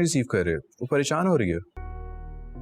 Receive कर रहे हो, वो परेशान हो रही है।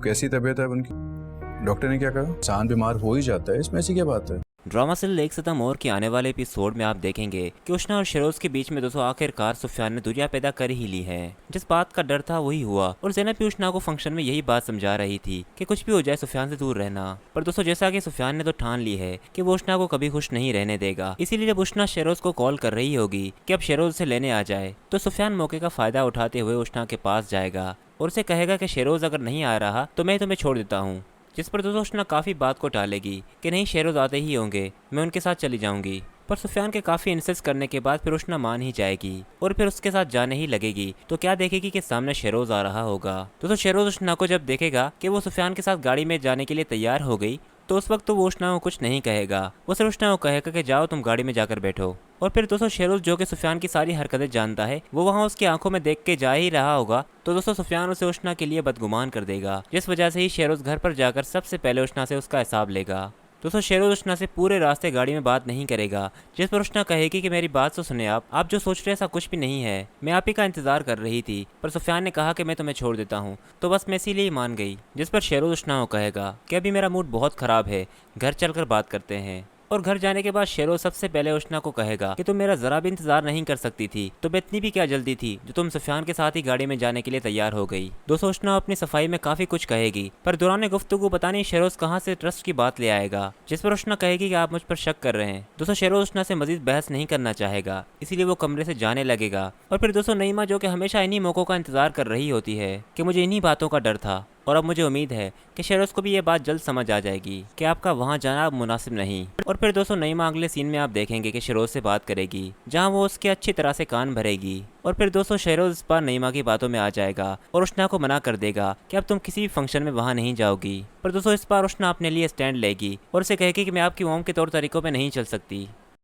कैसी तबीयत है अब उनकी? डॉक्टर ने क्या कहा? इंसान बीमार हो ही जाता है, इसमें ऐसी क्या बात है? ड्रामा सीरियल एक सतम और के आने वाले एपिसोड में आप देखेंगे कि उष्णा और शेरोज के बीच में दोस्तों आखिरकार सुफियान ने दूरियां पैदा कर ही ली है। जिस बात का डर था वही हुआ और ज़ैनब भी उष्णा को फंक्शन में यही बात समझा रही थी कि कुछ भी हो जाए सुफियान से दूर रहना। पर दोस्तों जैसा कि सुफियान ने तो ठान ली है कि वो उष्णा को कभी खुश नहीं रहने देगा, इसीलिए जब उष्णा शेरोज को कॉल कर रही होगी कि अब शेरोज से लेने आ जाए तो सुफियान मौके का फायदा उठाते हुए उष्णा के पास जाएगा और उसे कहेगा कि शेरोज अगर नहीं आ रहा तो मैं तुम्हें छोड़ देता हूँ। जिस पर दोस्तों उष्णा काफ़ी बात को टालेगी कि नहीं शेरोज आते ही होंगे, मैं उनके साथ चली जाऊंगी। पर सुफियान के काफ़ी इंसिस्ट करने के बाद फिर उष्णा मान ही जाएगी और फिर उसके साथ जाने ही लगेगी तो क्या देखेगी कि सामने शेरोज आ रहा होगा। दोस्तों शेरोज उष्णा को जब देखेगा कि वो सुफियान के साथ गाड़ी में जाने के लिए तैयार हो गई तो उस वक्त तो वो उष्णा को कुछ नहीं कहेगा, वो सिर्फ उष्णा को कहेगा कि जाओ तुम गाड़ी में जाकर बैठो। और फिर दोस्तों शेरोज जो कि सुफियान की सारी हरकतें जानता है वो वहाँ उसकी आंखों में देख के जा ही रहा होगा तो दोस्तों सुफियान उसे उष्णा के लिए बदगुमान कर देगा, जिस वजह से ही शेरोज घर पर जाकर सबसे पहले उष्णा से उसका हिसाब लेगा। दोस्तों शेरोज उष्णा से पूरे रास्ते गाड़ी में बात नहीं करेगा, जिस पर उष्णा कहेगी कि मेरी बात तो सुने, आप जो सोच रहे हैं ऐसा कुछ भी नहीं है, मैं आप ही का इंतजार कर रही थी। पर सुफियान ने कहा कि मैं तुम्हें छोड़ देता हूँ तो बस मैं इसीलिए ही मान गई। जिस पर शेरोज उष्णा को कहेगा कि अभी मेरा मूड बहुत खराब है, घर चलकर बात करते हैं। और घर जाने के बाद शेरोज सबसे पहले उष्णा को कहेगा कि तुम मेरा जरा भी इंतजार नहीं कर सकती थी, तो इतनी भी क्या जल्दी थी जो तुम सुफियान के साथ ही गाड़ी में जाने के लिए तैयार हो गई। दोस्तों उष्णा अपनी सफाई में काफी कुछ कहेगी पर दौरान गुफ्तगू पता नहीं शेरोज कहाँ से ट्रस्ट की बात ले आएगा, जिस पर उष्णा कहेगी कि आप मुझ पर शक कर रहे हैं। दोस्तों शेरोज उष्णा से मजीद बहस नहीं करना चाहेगा, इसीलिए वो कमरे से जाने लगेगा। और फिर दोस्तों नईमा जो कि हमेशा इन्हीं मौकों का इंतजार कर रही होती है कि मुझे इन्हीं बातों का डर था और अब मुझे उम्मीद है कि शेरोज को भी ये बात जल्द समझ आ जाएगी कि आपका वहाँ जाना अब मुनासिब नहीं। और फिर दोस्तों नईमा अगले सीन में आप देखेंगे कि शेरोज से बात करेगी जहाँ वो उसके अच्छी तरह से कान भरेगी। और फिर दोस्तों शेरोज इस बार नईमा की बातों में आ जाएगा और उष्णा को मना कर देगा कि अब तुम किसी भी फंक्शन में वहाँ नहीं जाओगी। पर दोस्तों इस बार उष्णा अपने लिए स्टैंड लेगी और उसे कहेगी कि मैं आपकी मॉम के तौर तरीकों पर नहीं चल सकती।